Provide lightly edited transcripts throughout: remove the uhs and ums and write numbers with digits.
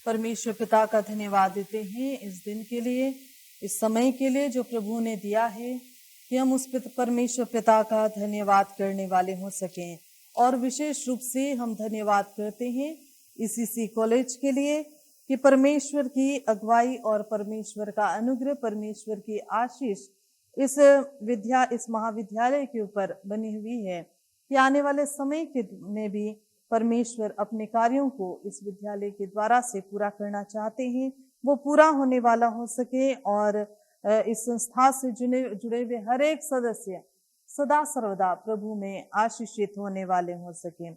परमेश्वर पिता का धन्यवाद देते हैं इस दिन के लिए, इस समय के लिए जो प्रभु ने दिया है कि हम उस परमेश्वर पिता का धन्यवाद करने वाले हो सकें। और विशेष रूप से हम धन्यवाद करते हैं ईसीसी कॉलेज के लिए कि परमेश्वर की अगुवाई और परमेश्वर का अनुग्रह, परमेश्वर की आशीष इस महाविद्यालय के ऊपर बनी हुई है कि आने वाले समय के में भी परमेश्वर अपने कार्यों को इस विद्यालय के द्वारा से पूरा करना चाहते हैं, वो पूरा होने वाला हो सके और इस संस्था से जुड़े हुए हर एक सदस्य सदा सर्वदा प्रभु में आशीषित होने वाले हो सके।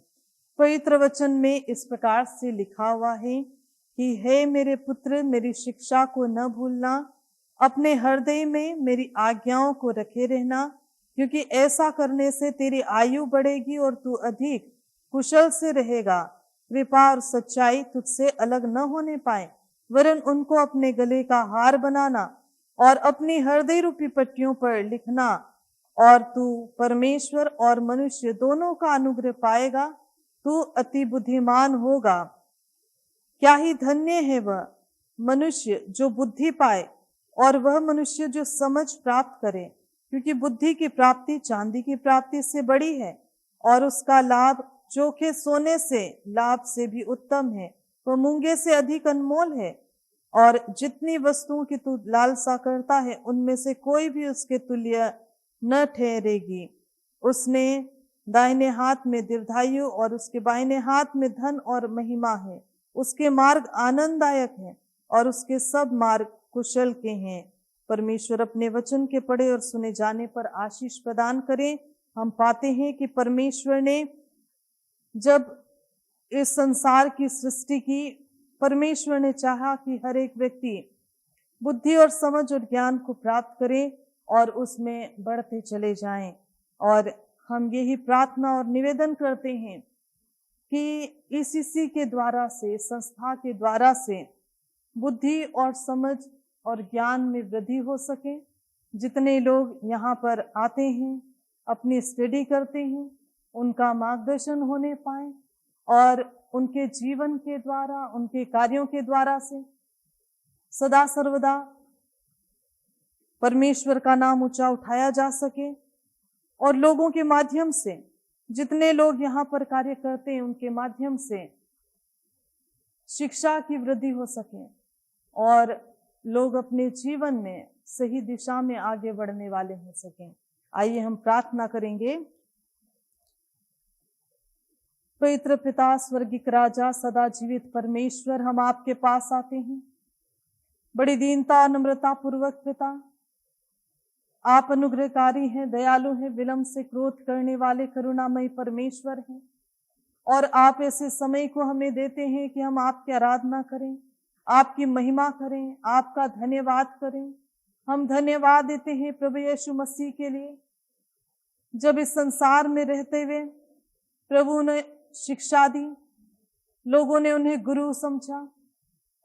पवित्र वचन में इस प्रकार से लिखा हुआ है कि हे मेरे पुत्र, मेरी शिक्षा को न भूलना, अपने हृदय में मेरी आज्ञाओं को रखे रहना, क्योंकि ऐसा करने से तेरी आयु बढ़ेगी और तू अधिक कुशल से रहेगा। कृपा और सच्चाई तुझसे अलग न होने पाए, वरन उनको अपने गले का हार बनाना और अपनी हृदय रूपी पट्टियों पर लिखना, और तू परमेश्वर और मनुष्य दोनों का अनुग्रह पाएगा। तू अति बुद्धिमान होगा। क्या ही धन्य है वह मनुष्य जो बुद्धि पाए और वह मनुष्य जो समझ प्राप्त करे, क्योंकि बुद्धि की प्राप्ति चांदी की प्राप्ति से बड़ी है और उसका लाभ चोखे सोने से लाभ से भी उत्तम है। वह मूंगे से अधिक अनमोल है, और जितनी वस्तुओं की तू लालसा करता है उनमें से कोई भी उसके तुल्य न ठहरेगी। उसने दाहिने हाथ में दीर्घायु और उसके बाइने हाथ में धन और महिमा है। उसके मार्ग आनंददायक हैं और उसके सब मार्ग कुशल के हैं। परमेश्वर अपने वचन के पढ़े और सुने जाने पर आशीष प्रदान करें। हम पाते हैं कि परमेश्वर ने जब इस संसार की सृष्टि की, परमेश्वर ने चाहा कि हर एक व्यक्ति बुद्धि और समझ और ज्ञान को प्राप्त करे और उसमें बढ़ते चले जाएं। और हम यही प्रार्थना और निवेदन करते हैं कि ईसीसी के द्वारा से, संस्था के द्वारा से बुद्धि और समझ और ज्ञान में वृद्धि हो सके। जितने लोग यहाँ पर आते हैं, अपनी स्टडी करते हैं, उनका मार्गदर्शन होने पाए और उनके जीवन के द्वारा, उनके कार्यों के द्वारा से सदा सर्वदा परमेश्वर का नाम ऊंचा उठाया जा सके, और लोगों के माध्यम से, जितने लोग यहाँ पर कार्य करते हैं उनके माध्यम से शिक्षा की वृद्धि हो सके और लोग अपने जीवन में सही दिशा में आगे बढ़ने वाले हो सकें। आइए हम प्रार्थना करेंगे। पवित्र पिता, स्वर्गीय राजा, सदा जीवित परमेश्वर, हम आपके पास आते हैं बड़ी दीनता और नम्रता पूर्वक। पिता, आप अनुग्रहकारी हैं, दयालु हैं, विलंब से क्रोध करने वाले करुणामय परमेश्वर हैं, और आप ऐसे समय को हमें देते हैं कि हम आपकी आराधना करें, आपकी महिमा करें, आपका धन्यवाद करें। हम धन्यवाद देते हैं प्रभु यीशु मसीह के लिए, जब इस संसार में रहते हुए प्रभु ने शिक्षा दी, लोगों ने उन्हें गुरु समझा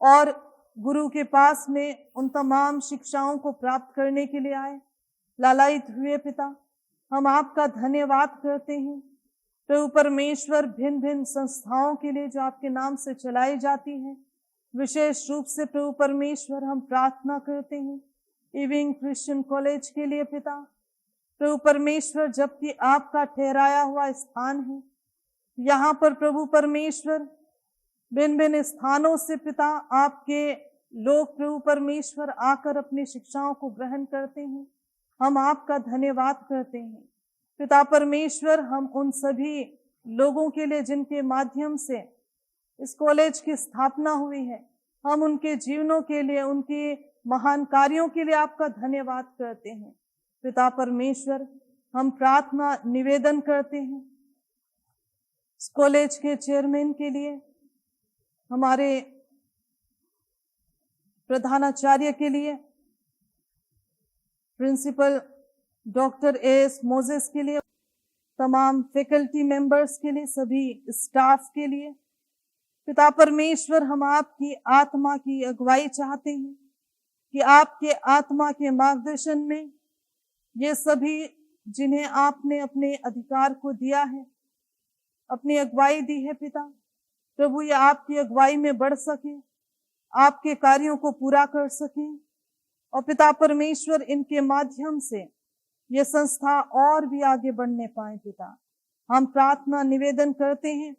और गुरु के पास में उन तमाम शिक्षाओं को प्राप्त करने के लिए आए, लालायित हुए। पिता, हम आपका धन्यवाद करते हैं प्रभु परमेश्वर, भिन्न भिन्न संस्थाओं के लिए जो आपके नाम से चलाई जाती हैं। विशेष रूप से प्रभु परमेश्वर हम प्रार्थना करते हैं इविंग क्रिश्चियन कॉलेज के लिए। पिता प्रभु परमेश्वर, जबकि आपका ठहराया हुआ स्थान है, यहाँ पर प्रभु परमेश्वर भिन्न भिन्न स्थानों से पिता आपके लोग प्रभु परमेश्वर आकर अपनी शिक्षाओं को ग्रहण करते हैं। हम आपका धन्यवाद करते हैं पिता परमेश्वर। हम उन सभी लोगों के लिए जिनके माध्यम से इस कॉलेज की स्थापना हुई है, हम उनके जीवनों के लिए, उनके महान कार्यों के लिए आपका धन्यवाद करते हैं। पिता परमेश्वर, हम प्रार्थना निवेदन करते हैं इस कॉलेज के चेयरमैन के लिए, हमारे प्रधानाचार्य के लिए, प्रिंसिपल डॉक्टर एस मोजेस के लिए, तमाम फैकल्टी मेंबर्स के लिए, सभी स्टाफ के लिए। पिता परमेश्वर, हम आपकी आत्मा की अगुवाई चाहते हैं कि आपके आत्मा के मार्गदर्शन में ये सभी जिन्हें आपने अपने अधिकार को दिया है, अपनी अगुवाई दी है पिता प्रभु, ये आपकी अगुवाई में बढ़ सके, आपके कार्यों को पूरा कर सके। और पिता परमेश्वर, इनके माध्यम से ये संस्था और भी आगे बढ़ने पाए। पिता, हम प्रार्थना निवेदन करते हैं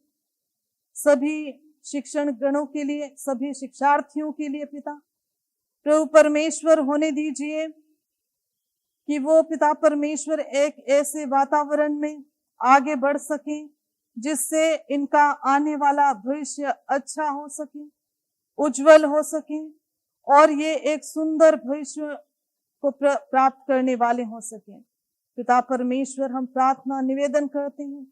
सभी शिक्षण गणों के लिए, सभी शिक्षार्थियों के लिए। पिता प्रभु परमेश्वर, होने दीजिए कि वो पिता परमेश्वर एक ऐसे वातावरण में आगे बढ़ सके जिससे इनका आने वाला भविष्य अच्छा हो सके, उज्जवल हो सके, और ये एक सुंदर भविष्य को प्राप्त करने वाले हो सके। पिता परमेश्वर, हम प्रार्थना निवेदन करते हैं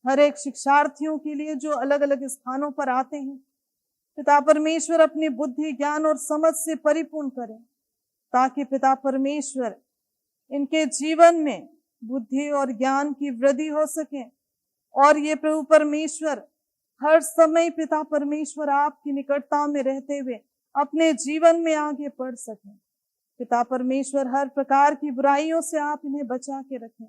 हर एक शिक्षार्थियों के लिए जो अलग अलग स्थानों पर आते हैं। पिता परमेश्वर, अपनी बुद्धि, ज्ञान और समझ से परिपूर्ण करें, ताकि पिता परमेश्वर इनके जीवन में बुद्धि और ज्ञान की वृद्धि हो सके, और ये प्रभु परमेश्वर हर समय पिता परमेश्वर आपकी निकटता में रहते हुए अपने जीवन में आगे बढ़ सकें। पिता परमेश्वर, हर प्रकार की बुराइयों से आप इन्हें बचा के रखें।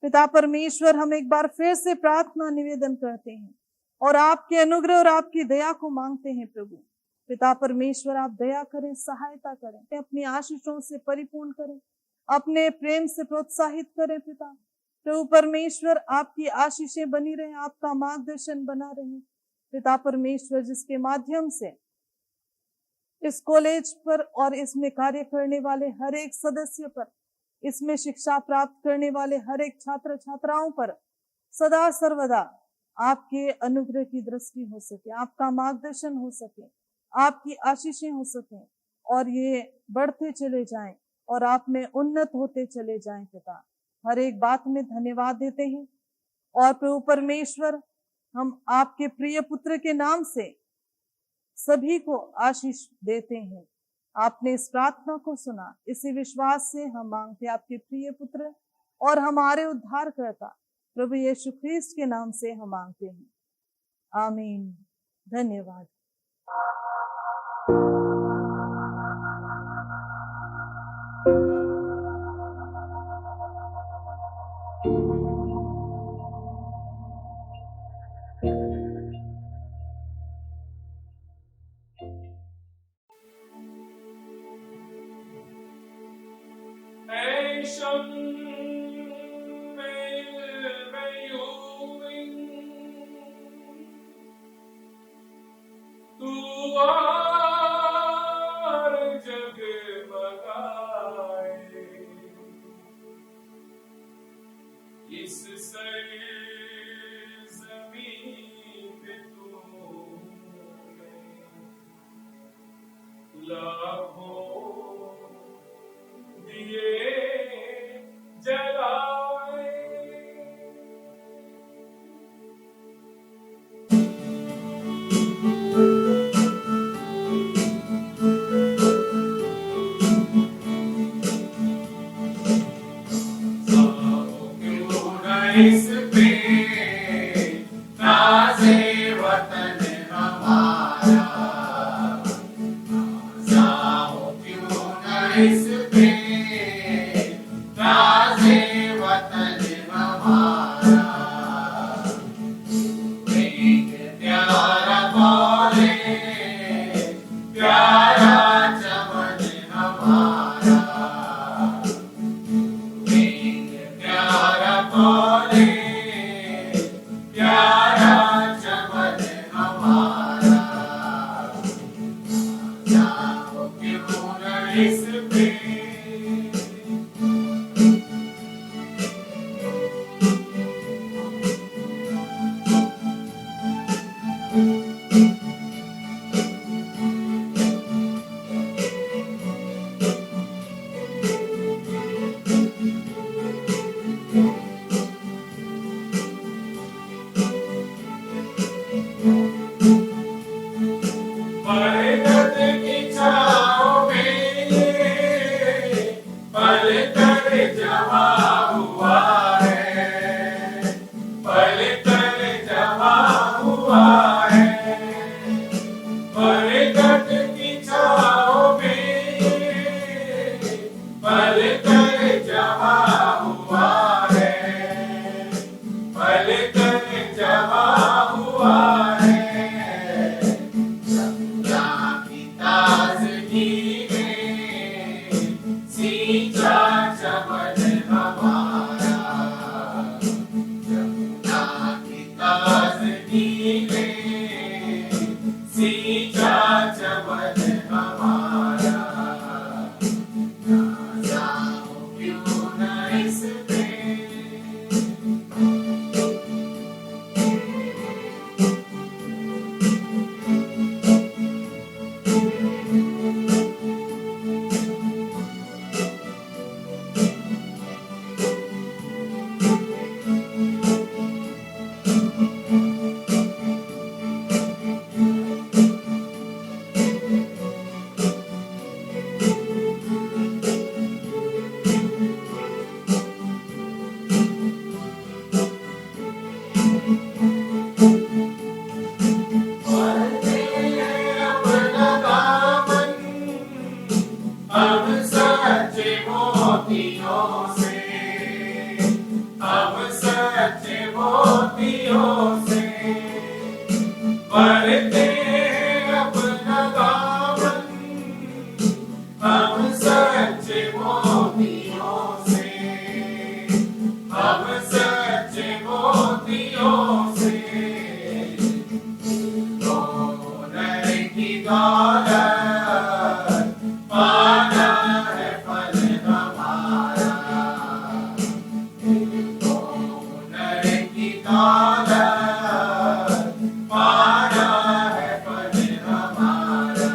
पिता परमेश्वर, हम एक बार फिर से प्रार्थना निवेदन करते हैं और आपके अनुग्रह और आपकी दया को मांगते हैं। प्रभु पिता परमेश्वर, आप दया करें, सहायता करें, अपनी आशीषों से परिपूर्ण करें, अपने प्रेम से प्रोत्साहित करें। पिता प्रभु परमेश्वर, आपकी आशीषें बनी रहे, आपका मार्गदर्शन बना रहे। पिता परमेश्वर, जिसके माध्यम से इस कॉलेज पर और इसमें कार्य करने वाले हर एक सदस्य पर, इसमें शिक्षा प्राप्त करने वाले हर एक छात्र छात्राओं पर सदा सर्वदा आपके अनुग्रह की दृष्टि हो सके, आपका मार्गदर्शन हो सके, आपकी आशीषें हो सके, और ये बढ़ते चले जाएं और आप में उन्नत होते चले जाएं। पिता, हर एक बात में धन्यवाद देते हैं, और प्रभु परमेश्वर, हम आपके प्रिय पुत्र के नाम से सभी को आशीष देते हैं। आपने इस प्रार्थना को सुना, इसी विश्वास से हम मांगते आपके प्रिय पुत्र और हमारे उद्धारकर्ता प्रभु यीशु ख्रीस्त के नाम से हम मांगते हैं, आमीन। धन्यवाद। Pale जमा हुआ है, पल कर जमा हुआ है, बरगद की छाँव में पल कर जमा हुआ है, पल कर जमा हुआ है, यमुना की ताज़गी में सींचा चमन हमारा, यमुना की ताज़गी में सींचा चमन हमारा, नाज़ा हो क्यों न इस पे। अब सच्चे मोतियों से, अब सच्चे मोतियों से भरते अपना दामन, अब सच्चे मोतियों से, अब सच्चे मोतियों से, सोने की दौलत पाना है फल हमारा, सोने की दौलत पाना है फल हमारा,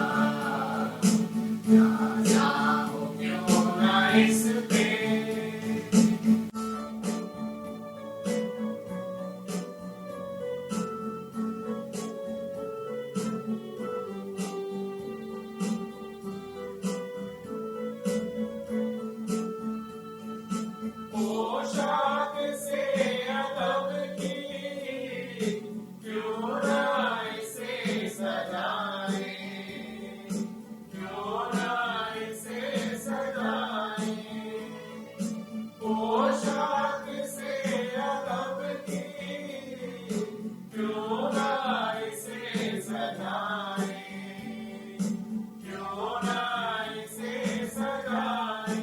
नाज़ा हो क्यों न इस पे। पोशाक से अदब की क्यों न इसे सजाए, क्यों न इसे सजाए, पोशाक से अदब की क्यों न इसे सजाए, क्यों न इसे सजाए,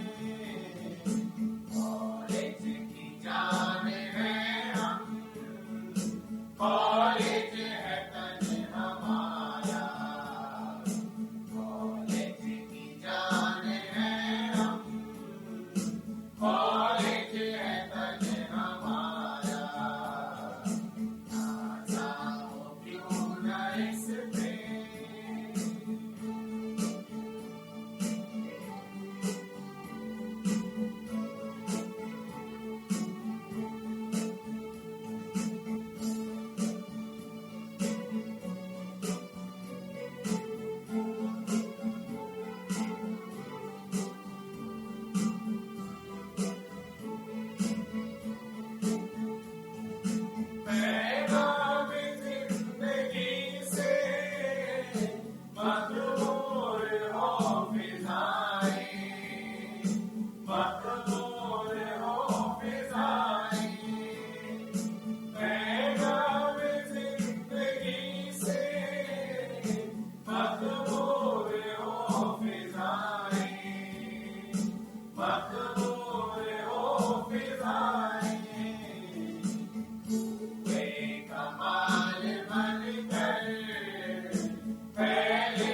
कॉलेज की जान है हम, कॉलेज है तन हमारा, कॉलेज की जान है हम, कॉलेज है तन हमारा, नाज़ा हो क्यों न इस पे। पैगाम जिंदगी से मकबूल हो फिजाएं, मकबूल हो फिजाएं, पैगाम जिंदगी से मकबूल हो फिजाएं, मकबूल हो फिजाएं, कमाल बनकर पहले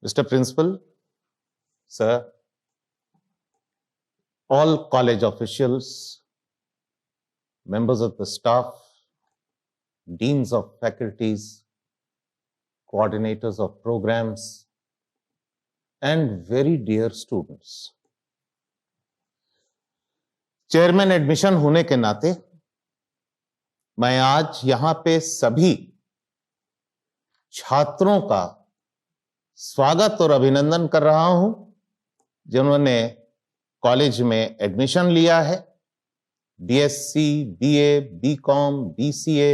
Mr. Principal, sir, all college officials, members of the staff, deans of faculties, coordinators of programs, and very dear students. Chairman admission होने के नाते मैं आज यहां पे सभी छात्रों का स्वागत और अभिनंदन कर रहा हूं जिन्होंने कॉलेज में एडमिशन लिया है। बीएससी, बीए, बीकॉम, बीसीए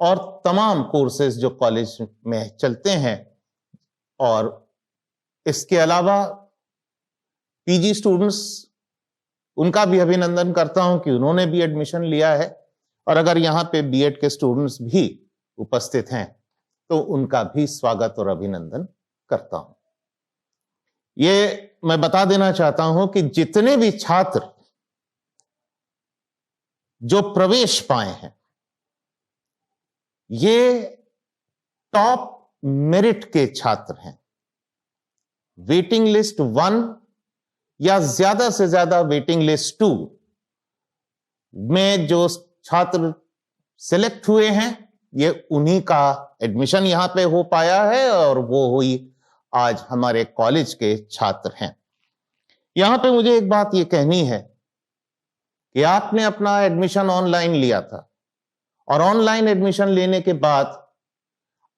और तमाम कोर्सेज जो कॉलेज में चलते हैं, और इसके अलावा पीजी स्टूडेंट्स, उनका भी अभिनंदन करता हूं कि उन्होंने भी एडमिशन लिया है। और अगर यहां पे बीएड के स्टूडेंट्स भी उपस्थित हैं तो उनका भी स्वागत और अभिनंदन करता हूं। ये मैं बता देना चाहता हूं कि जितने भी छात्र जो प्रवेश पाए हैं, ये टॉप मेरिट के छात्र हैं। वेटिंग लिस्ट 1 या ज्यादा से ज्यादा वेटिंग लिस्ट 2 में जो छात्र सिलेक्ट हुए हैं, ये उन्हीं का एडमिशन यहां पे हो पाया है और वो हुई आज हमारे कॉलेज के छात्र हैं। यहां पे मुझे एक बात ये कहनी है कि आपने अपना एडमिशन ऑनलाइन लिया था और ऑनलाइन एडमिशन लेने के बाद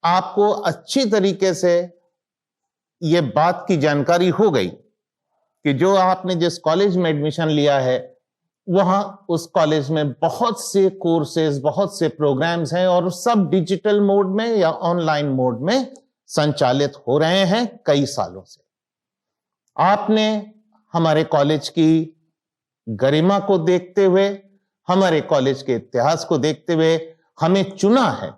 आपको अच्छी तरीके से ये बात की जानकारी हो गई कि जो आपने जिस कॉलेज में एडमिशन लिया है वहां उस कॉलेज में बहुत से कोर्सेज, बहुत से प्रोग्राम्स हैं और सब डिजिटल मोड में या ऑनलाइन मोड में संचालित हो रहे हैं कई सालों से। आपने हमारे कॉलेज की गरिमा को देखते हुए, हमारे कॉलेज के इतिहास को देखते हुए हमें चुना है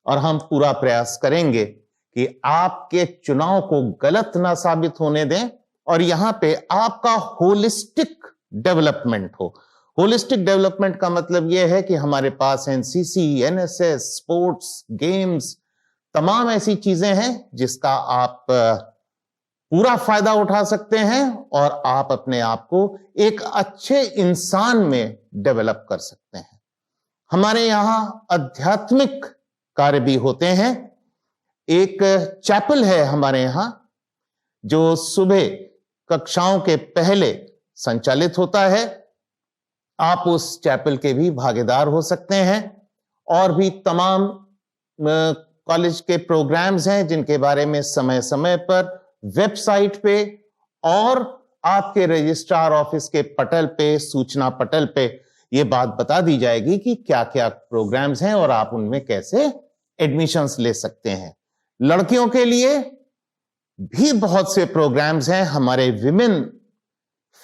और हम पूरा प्रयास करेंगे कि आपके चुनाव को गलत ना साबित होने दें और यहां पे आपका होलिस्टिक डेवलपमेंट हो। होलिस्टिक डेवलपमेंट का मतलब यह है कि हमारे पास एनसीसी, एनएसएस, स्पोर्ट्स, गेम्स, तमाम ऐसी चीजें हैं जिसका आप पूरा फायदा उठा सकते हैं और आप अपने आप को एक अच्छे इंसान में डेवलप कर सकते हैं। हमारे यहां आध्यात्मिक कार्य भी होते हैं। एक चैपल है हमारे यहां जो सुबह कक्षाओं के पहले संचालित होता है। आप उस चैपल के भी भागीदार हो सकते हैं। और भी तमाम कॉलेज के प्रोग्राम्स हैं जिनके बारे में समय समय पर वेबसाइट पे और आपके रजिस्ट्रार ऑफिस के पटल पे, सूचना पटल पे ये बात बता दी जाएगी कि क्या क्या प्रोग्राम्स हैं और आप उनमें कैसे एडमिशंस ले सकते हैं। लड़कियों के लिए भी बहुत से प्रोग्राम्स हैं। हमारे विमेन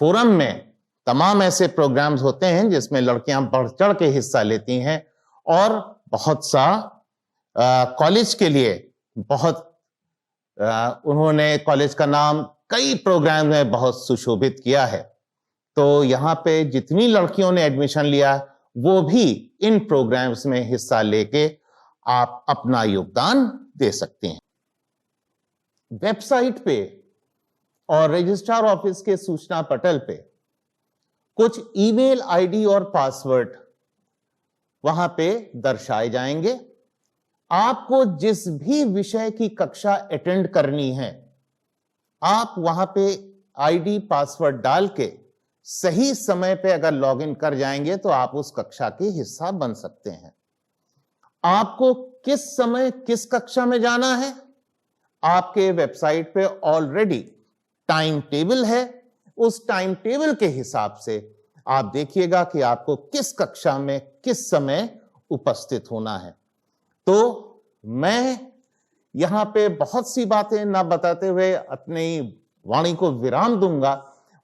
फोरम में तमाम ऐसे प्रोग्राम्स होते हैं जिसमें लड़कियां बढ़ चढ़ के हिस्सा लेती हैं और बहुत सा कॉलेज के लिए बहुत उन्होंने कॉलेज का नाम कई प्रोग्राम में बहुत सुशोभित किया है। तो यहां पे जितनी लड़कियों ने एडमिशन लिया वो भी इन प्रोग्राम्स में हिस्सा लेके आप अपना योगदान दे सकते हैं। वेबसाइट पे और रजिस्ट्रार ऑफिस के सूचना पटल पे कुछ ईमेल आईडी और पासवर्ड वहां पे दर्शाए जाएंगे। आपको जिस भी विषय की कक्षा अटेंड करनी है, आप वहां पे आईडी पासवर्ड डाल के सही समय पे अगर लॉगिन कर जाएंगे तो आप उस कक्षा के हिस्सा बन सकते हैं। आपको किस समय किस कक्षा में जाना है, आपके वेबसाइट पे ऑलरेडी टाइम टेबल है। उस टाइम टेबल के हिसाब से आप देखिएगा कि आपको किस कक्षा में किस समय उपस्थित होना है। तो मैं यहां पे बहुत सी बातें ना बताते हुए अपनी वाणी को विराम दूंगा,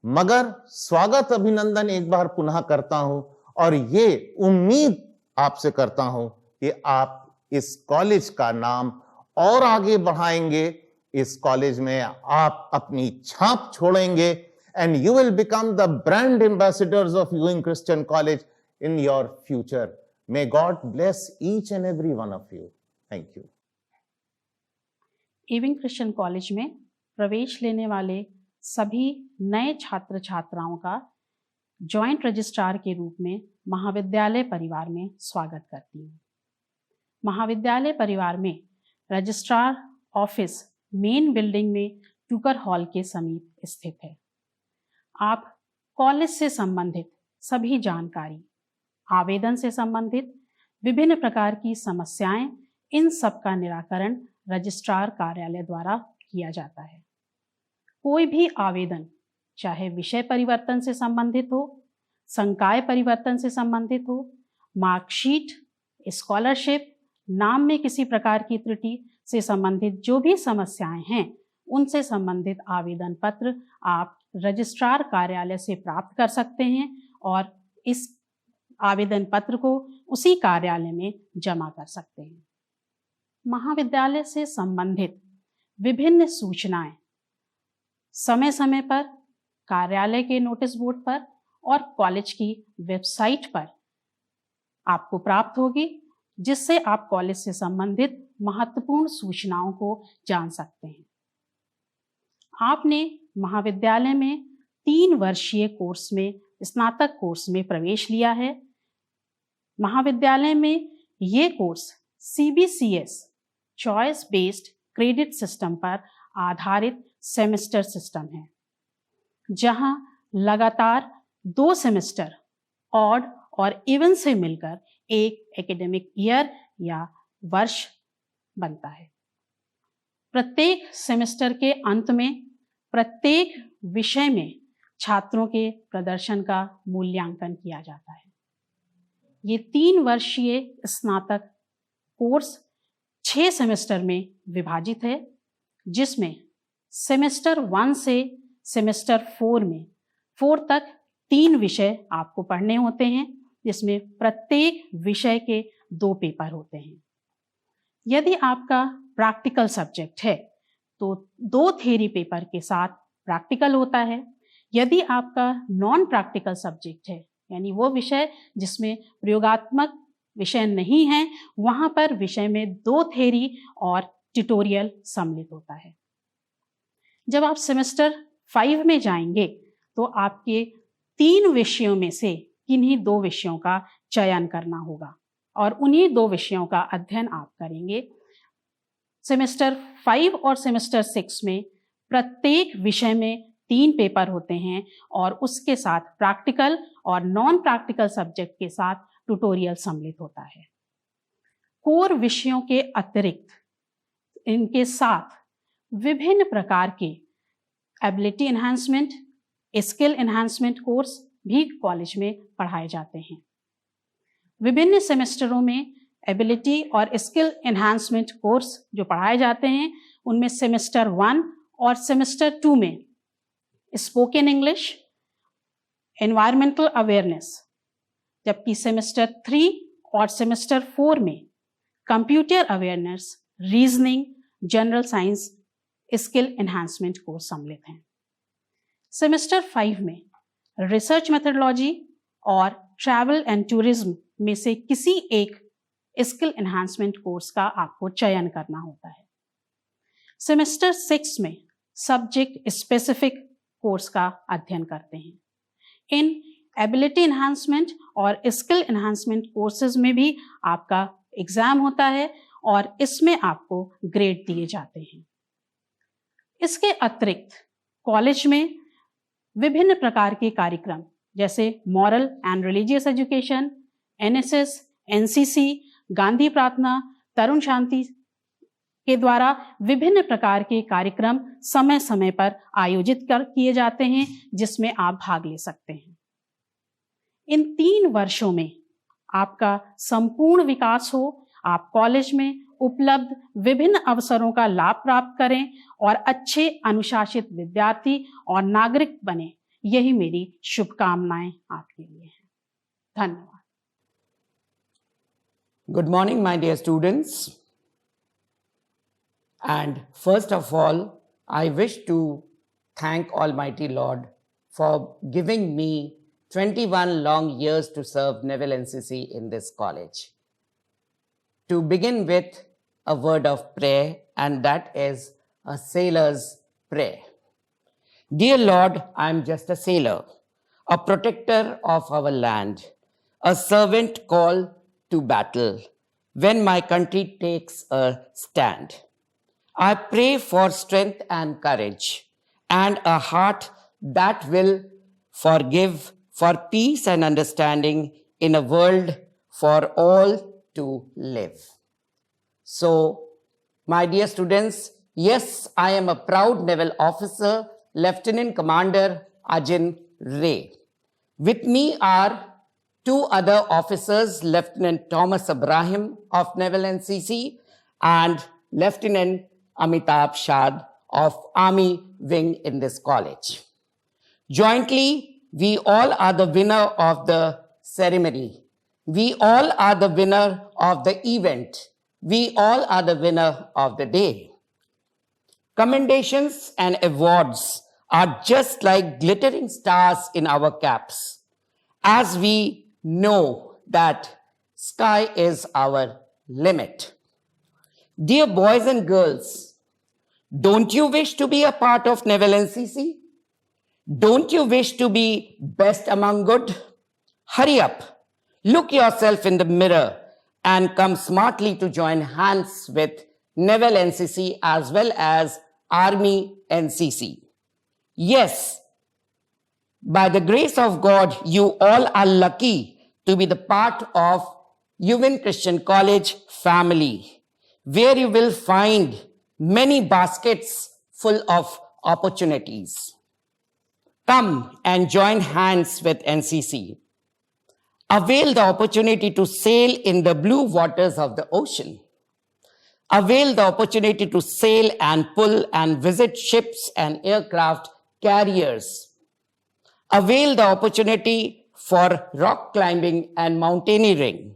मगर स्वागत अभिनंदन एक बार पुनः करता हूं और ये उम्मीद आपसे करता हूं कि आप इस कॉलेज का नाम और आगे बढ़ाएंगे। इस कॉलेज में आप अपनी छाप छोड़ेंगे and you will become the brand ambassadors of Ewing Christian College in your future. May God bless each and every one of you. Thank you. ईविंग Christian college में प्रवेश लेने वाले सभी नए छात्र छात्राओं का जॉइंट रजिस्ट्रार के रूप में महाविद्यालय परिवार में स्वागत करती हूँ। महाविद्यालय परिवार में रजिस्ट्रार ऑफिस मेन बिल्डिंग में ट्यूकर हॉल के समीप स्थित है। आप कॉलेज से संबंधित सभी जानकारी, आवेदन से संबंधित विभिन्न प्रकार की समस्याएं, इन सब का निराकरण रजिस्ट्रार कार्यालय द्वारा किया जाता है। कोई भी आवेदन चाहे विषय परिवर्तन से संबंधित हो, संकाय परिवर्तन से संबंधित हो, मार्कशीट, स्कॉलरशिप, नाम में किसी प्रकार की त्रुटि से संबंधित जो भी समस्याएं हैं, उनसे संबंधित आवेदन पत्र आप रजिस्ट्रार कार्यालय से प्राप्त कर सकते हैं और इस आवेदन पत्र को उसी कार्यालय में जमा कर सकते हैं। महाविद्यालय से संबंधित विभिन्न सूचनाएं समय समय पर कार्यालय के नोटिस बोर्ड पर और कॉलेज की वेबसाइट पर आपको प्राप्त होगी, जिससे आप कॉलेज से संबंधित महत्वपूर्ण सूचनाओं को जान सकते हैं। आपने महाविद्यालय में 3 वर्षीय कोर्स में, स्नातक कोर्स में प्रवेश लिया है। महाविद्यालय में ये course CBCS choice based credit system पर आधारित सेमेस्टर सिस्टम है, जहां लगातार 2 सेमेस्टर ऑड और इवन से मिलकर एक एकेडमिक ईयर या वर्ष बनता है। प्रत्येक सेमेस्टर के अंत में प्रत्येक विषय में छात्रों के प्रदर्शन का मूल्यांकन किया जाता है। ये 3 वर्षीय स्नातक कोर्स 6 सेमेस्टर में विभाजित है, जिसमें सेमेस्टर 1 से सेमेस्टर 4 में 4 तक 3 विषय आपको पढ़ने होते हैं, जिसमें प्रत्येक विषय के 2 पेपर होते हैं। यदि आपका प्रैक्टिकल सब्जेक्ट है तो 2 थ्योरी पेपर के साथ प्रैक्टिकल होता है। यदि आपका नॉन प्रैक्टिकल सब्जेक्ट है, यानी वो विषय जिसमें प्रयोगात्मक विषय नहीं है, वहां पर विषय में 2 थ्योरी और ट्यूटोरियल सम्मिलित होता है। जब आप सेमेस्टर 5 में जाएंगे तो आपके 3 विषयों में से किन्हीं 2 विषयों का चयन करना होगा और उन्हीं 2 विषयों का अध्ययन आप करेंगे। सेमेस्टर 5 और सेमेस्टर 6 में प्रत्येक विषय में 3 पेपर होते हैं और उसके साथ प्रैक्टिकल और नॉन प्रैक्टिकल सब्जेक्ट के साथ ट्यूटोरियल सम्मिलित होता है। कोर विषयों के अतिरिक्त इनके साथ विभिन्न प्रकार के ability enhancement, skill enhancement course भी कॉलेज में पढ़ाए जाते हैं। विभिन्न सेमेस्टरों में एबिलिटी और स्किल एनहांसमेंट कोर्स जो पढ़ाए जाते हैं, उनमें सेमेस्टर 1 और सेमेस्टर 2 में स्पोकन इंग्लिश, एनवायरमेंटल अवेयरनेस, जबकि सेमेस्टर 3 और सेमेस्टर 4 में computer awareness, reasoning, general science, skill enhancement course सम्मिलित हैं। सेमेस्टर 5 में रिसर्च मेथोडोलॉजी और ट्रैवल एंड टूरिज्म में से किसी एक स्किल एनहांसमेंट कोर्स का आपको चयन करना होता है। सेमेस्टर 6 में सब्जेक्ट स्पेसिफिक कोर्स का अध्ययन करते हैं। इन एबिलिटी एनहांसमेंट और स्किल एनहांसमेंट कोर्सेज में भी आपका एग्जाम होता है और इसमें आपको ग्रेड दिए जाते हैं। इसके अतिरिक्त कॉलेज में विभिन्न प्रकार के कार्यक्रम जैसे moral and religious education, NSS, NCC, Gandhi प्रार्थना, तरुण शांति के द्वारा विभिन्न प्रकार के कार्यक्रम समय समय पर आयोजित किए जाते हैं, जिसमें आप भाग ले सकते हैं। इन 3 वर्षों में आपका संपूर्ण विकास हो, आप कॉलेज में उपलब्ध विभिन्न अवसरों का लाभ प्राप्त करें और अच्छे अनुशासित विद्यार्थी और नागरिक बने, यही मेरी शुभकामनाएं आपके लिए हैं। धन्यवाद। Good morning, my dear students. And first of all, I wish to thank Almighty Lord for giving me 21 long years to serve Neville NCC in this college. To begin with a word of prayer, and that is a sailor's pray. Dear Lord, I am just a sailor, a protector of our land, a servant called to battle when my country takes a stand. I pray for strength and courage and a heart that will forgive, for peace and understanding in a world for all to live. So, my dear students, yes, I am a proud naval officer, Lieutenant Commander Ajin Ray. With me are two other officers, Lieutenant Thomas Abraham of Naval NCC and Lieutenant Amitabh Shad of Army Wing in this college. Jointly, we all are the winner of the ceremony. We all are the winner of the event. We all are the winner of the day. Commendations and awards are just like glittering stars in our caps, as we know that sky is our limit. Dear boys and girls, don't you wish to be a part of Naval NCC? Don't you wish to be best among good? Hurry up, look yourself in the mirror and come smartly to join hands with Naval NCC as well as Army NCC. Yes, by the grace of God, you all are lucky to be the part of Yuvan Christian College family, where you will find many baskets full of opportunities. Come and join hands with NCC. Avail the opportunity to sail in the blue waters of the ocean. Avail the opportunity to sail and pull and visit ships and aircraft carriers. Avail the opportunity for rock climbing and mountaineering.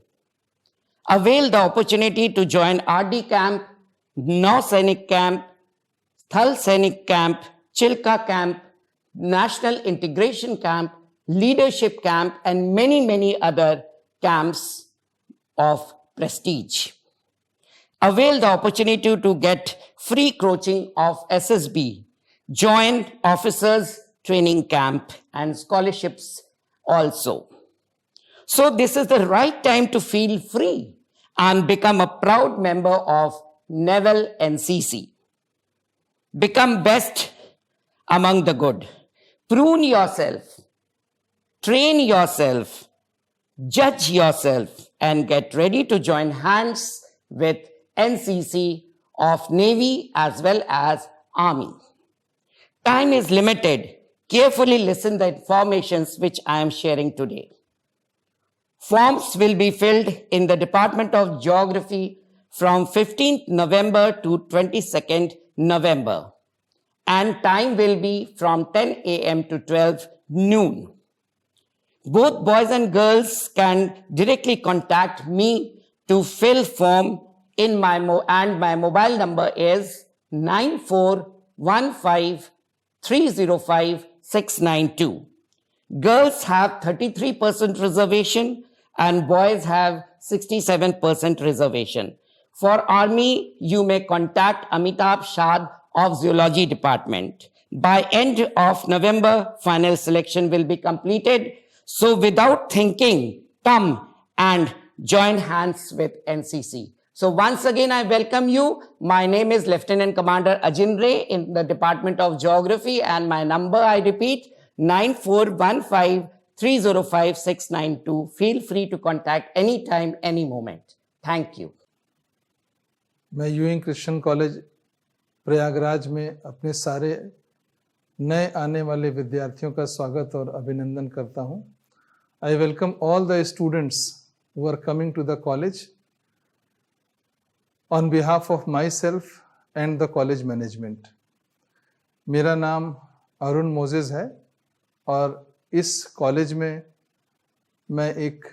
Avail the opportunity to join RD Camp, Nau Sainik Camp, Thal Sainik Camp, Chilka Camp, National Integration Camp, Leadership Camp, and many, many other camps of prestige. Avail the opportunity to get free coaching of SSB, join officers training camp, and scholarships also. So this is the right time to feel free and become a proud member of Naval NCC. Become best among the good. Prune yourself, train yourself, judge yourself, and get ready to join hands with NCC of Navy as well as Army. Time is limited. Carefully listen the informations which I am sharing today. Forms will be filled in the Department of Geography from 15th November to 22nd November. And time will be from 10 a.m. to 12 noon. Both boys and girls can directly contact me to fill form in my mobile number is 9415305692. Girls have 33% reservation and boys have 67% reservation. For Army, you may contact Amitabh Shad of Zoology Department. By end of November, final selection will be completed. So without thinking, come and join hands with NCC. So once again, I welcome you. My name is Lieutenant Commander Ajin Ray in the Department of Geography, and my number, I repeat, 9415305692. Feel free to contact anytime, any moment. Thank you. मैं UN Christian college Prayagraj में अपने सारे नए आने वाले विद्यार्थियों का स्वागत और अभिनंदन करता हूं। I welcome all the students who are coming to the college on behalf of myself and the college management. मेरा नाम अरुण मोजेस है और इस कॉलेज में मैं एक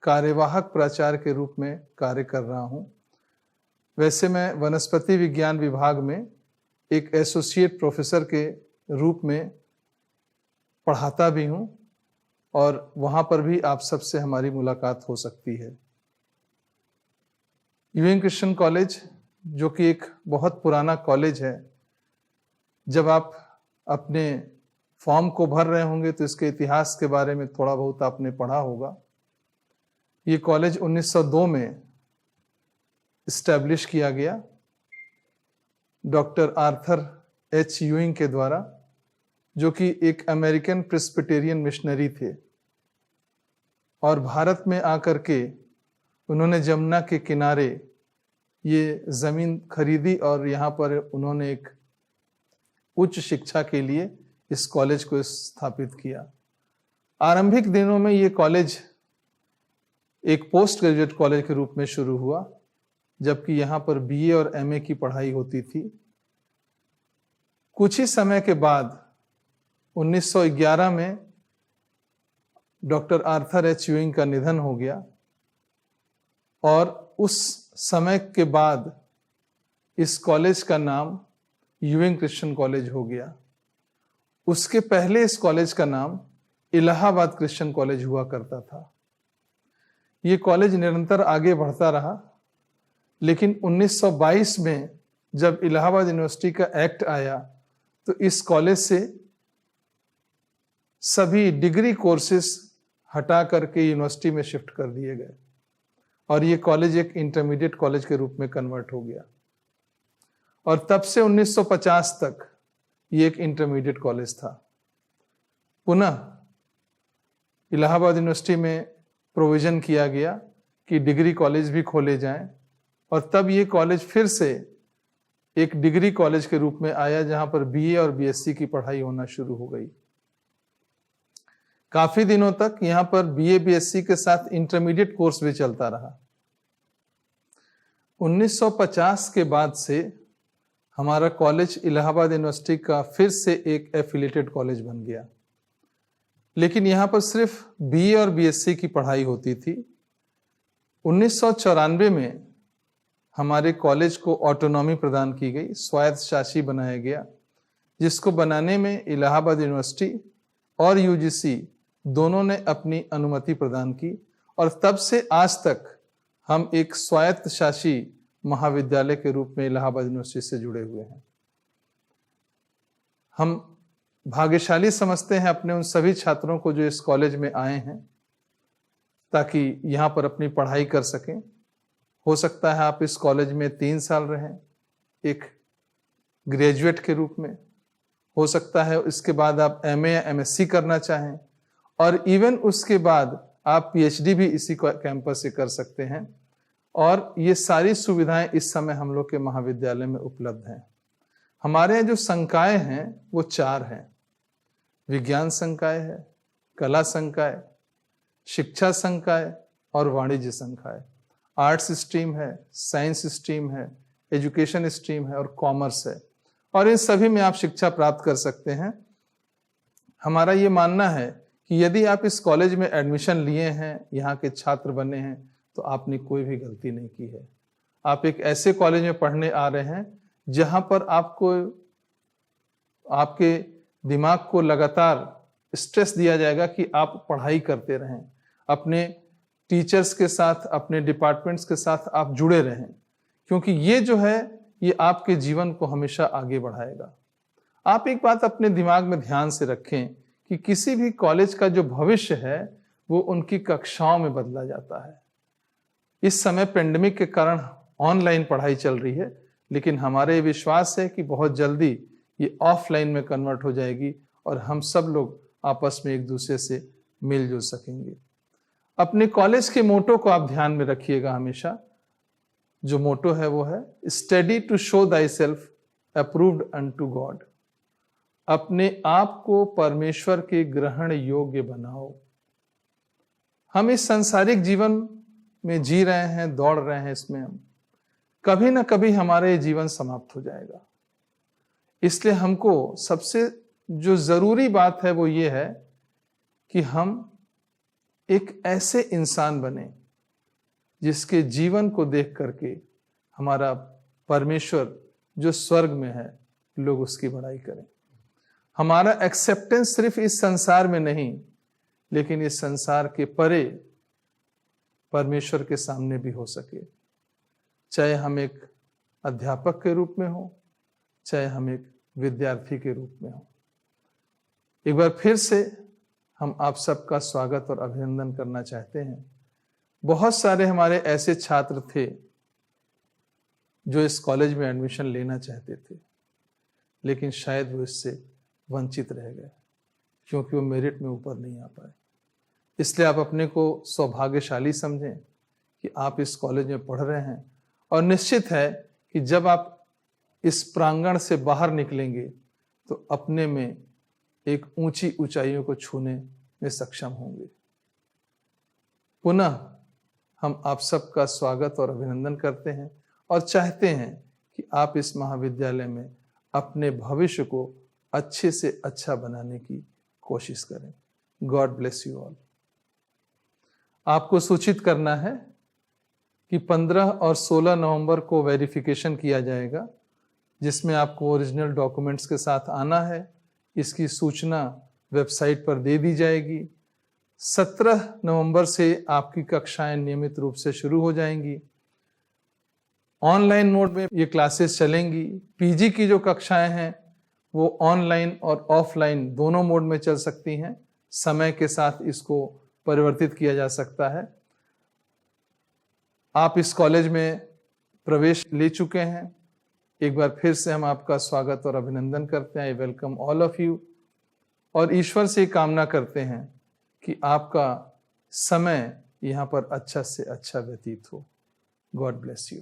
कार्यवाहक प्राचार्य के रूप में कार्य कर रहा हूं। वैसे मैं वनस्पति विज्ञान विभाग में एक एसोसिएट प्रोफेसर के रूप में पढ़ाता भी हूं और वहां पर भी आप सबसे हमारी मुलाकात हो सकती है। यूएन क्रिश्चियन कॉलेज, जो कि एक बहुत पुराना कॉलेज है, जब आप अपने फॉर्म को भर रहे होंगे तो इसके इतिहास के बारे में थोड़ा बहुत आपने पढ़ा होगा। ये कॉलेज 1902 में इस्टेब्लिश किया गया डॉक्टर आर्थर एच यूइंग के द्वारा, जो कि एक अमेरिकन प्रेस्बिटेरियन मिशनरी थे। और भारत में आकर के उन्होंने जमुना के किनारे ये ज़मीन खरीदी और यहाँ पर उन्होंने एक उच्च शिक्षा के लिए इस कॉलेज को स्थापित किया। आरंभिक दिनों में ये कॉलेज एक पोस्ट ग्रेजुएट कॉलेज के रूप में शुरू हुआ, जबकि यहाँ पर बीए और एमए की पढ़ाई होती थी। कुछ ही समय के बाद 1911 में डॉक्टर आर्थर एच यूइंग का निधन हो गया और उस समय के बाद इस कॉलेज का नाम यूइंग क्रिश्चियन कॉलेज हो गया। उसके पहले इस कॉलेज का नाम इलाहाबाद क्रिश्चियन कॉलेज हुआ करता था। ये कॉलेज निरंतर आगे बढ़ता रहा, लेकिन 1922 में जब इलाहाबाद यूनिवर्सिटी का एक्ट आया तो इस कॉलेज से सभी डिग्री कोर्सेस हटा करके यूनिवर्सिटी में शिफ्ट कर दिए गए और ये कॉलेज एक इंटरमीडिएट कॉलेज के रूप में कन्वर्ट हो गया। और तब से 1950 तक ये एक इंटरमीडिएट कॉलेज था। पुनः इलाहाबाद यूनिवर्सिटी में प्रोविजन किया गया कि डिग्री कॉलेज भी खोले जाएं और तब ये कॉलेज फिर से एक डिग्री कॉलेज के रूप में आया, जहां पर बीए और बीएससी की पढ़ाई होना शुरू हो गई। काफी दिनों तक यहां पर बीए बीएससी के साथ इंटरमीडिएट कोर्स भी चलता रहा। 1950 के बाद से हमारा कॉलेज इलाहाबाद यूनिवर्सिटी का फिर से एक एफिलिएटेड कॉलेज बन गया, लेकिन यहां पर सिर्फ बीए और बीएससी की पढ़ाई होती थी। 1994 में हमारे कॉलेज को ऑटोनॉमी प्रदान की गई, स्वायत्त शासी बनाया गया, जिसको बनाने में इलाहाबाद यूनिवर्सिटी और यूजीसी दोनों ने अपनी अनुमति प्रदान की और तब से आज तक हम एक स्वायत्त शासी महाविद्यालय के रूप में इलाहाबाद यूनिवर्सिटी से जुड़े हुए हैं। हम भाग्यशाली समझते हैं अपने उन सभी छात्रों को जो इस कॉलेज में आए हैं, ताकि यहाँ पर अपनी पढ़ाई कर सकें। हो सकता है आप इस कॉलेज में 3 साल रहें एक ग्रेजुएट के रूप में, हो सकता है इसके बाद आप एमए या एमएससी करना चाहें और इवन उसके बाद आप पीएचडी भी इसी कैंपस से कर सकते हैं। और ये सारी सुविधाएं इस समय हम लोग के महाविद्यालय में उपलब्ध हैं। हमारे यहाँ जो संकाय हैं वो 4 हैं। विज्ञान संकाय है, कला संकाय, शिक्षा संकाय और वाणिज्य संकाय। आर्ट्स स्ट्रीम है, साइंस स्ट्रीम है, एजुकेशन स्ट्रीम है और कॉमर्स है, और इन सभी में आप शिक्षा प्राप्त कर सकते हैं। हमारा ये मानना है कि यदि आप इस कॉलेज में एडमिशन लिए हैं, यहाँ के छात्र बने हैं, तो आपने कोई भी गलती नहीं की है। आप एक ऐसे कॉलेज में पढ़ने आ रहे हैं जहाँ पर आपको आपके दिमाग को लगातार स्ट्रेस दिया जाएगा कि आप पढ़ाई करते रहें, अपने टीचर्स के साथ, अपने डिपार्टमेंट्स के साथ आप जुड़े रहें, क्योंकि ये जो है ये आपके जीवन को हमेशा आगे बढ़ाएगा। आप एक बात अपने दिमाग में ध्यान से रखें कि किसी भी कॉलेज का जो भविष्य है वो उनकी कक्षाओं में बदला जाता है। इस समय पेंडेमिक के कारण ऑनलाइन पढ़ाई चल रही है, लेकिन हमारे ये विश्वास है कि बहुत जल्दी ये ऑफलाइन में कन्वर्ट हो जाएगी और हम सब लोग आपस में एक दूसरे से मिलजुल सकेंगे। अपने कॉलेज के मोटो को आप ध्यान में रखिएगा हमेशा। जो मोटो है वो है study to show thyself approved unto God. अपने आप को परमेश्वर के ग्रहण योग्य बनाओ। हम इस सांसारिक जीवन में जी रहे हैं, दौड़ रहे हैं, इसमें हम कभी ना कभी हमारे जीवन समाप्त हो जाएगा। इसलिए हमको सबसे जो जरूरी बात है वो ये है कि हम एक ऐसे इंसान बने जिसके जीवन को देख करके हमारा परमेश्वर जो स्वर्ग में है लोग उसकी बड़ाई करें। हमारा एक्सेप्टेंस सिर्फ इस संसार में नहीं, लेकिन इस संसार के परे परमेश्वर के सामने भी हो सके। चाहे हम एक अध्यापक के रूप में हो, चाहे हम एक विद्यार्थी के रूप में हूं। एक बार फिर से हम आप सबका स्वागत और अभिनंदन करना चाहते हैं। बहुत सारे हमारे ऐसे छात्र थे जो इस कॉलेज में एडमिशन लेना चाहते थे, लेकिन शायद वो इससे वंचित रह गए क्योंकि वो मेरिट में ऊपर नहीं आ पाए। इसलिए आप अपने को सौभाग्यशाली समझें कि आप इस कॉलेज में पढ़ रहे हैं, और निश्चित है कि जब आप इस प्रांगण से बाहर निकलेंगे तो अपने में एक ऊंची ऊंचाइयों को छूने में सक्षम होंगे। पुनः हम आप सबका स्वागत और अभिनंदन करते हैं और चाहते हैं कि आप इस महाविद्यालय में अपने भविष्य को अच्छे से अच्छा बनाने की कोशिश करें। God bless you all. आपको सूचित करना है कि 15 और 16 नवंबर को वेरिफिकेशन किया जाएगा, जिसमें आपको ओरिजिनल डॉक्यूमेंट्स के साथ आना है। इसकी सूचना वेबसाइट पर दे दी जाएगी। 17 नवंबर से आपकी कक्षाएं नियमित रूप से शुरू हो जाएंगी। ऑनलाइन मोड में ये क्लासेस चलेंगी। पीजी की जो कक्षाएं हैं वो ऑनलाइन और ऑफलाइन दोनों मोड में चल सकती हैं। समय के साथ इसको परिवर्तित किया जा सकता है। आप इस कॉलेज में प्रवेश ले चुके हैं। एक बार फिर से हम आपका स्वागत और अभिनंदन करते हैं। आई वेलकम ऑल ऑफ यू, और ईश्वर से कामना करते हैं कि आपका समय यहाँ पर अच्छा से अच्छा व्यतीत हो। God bless you.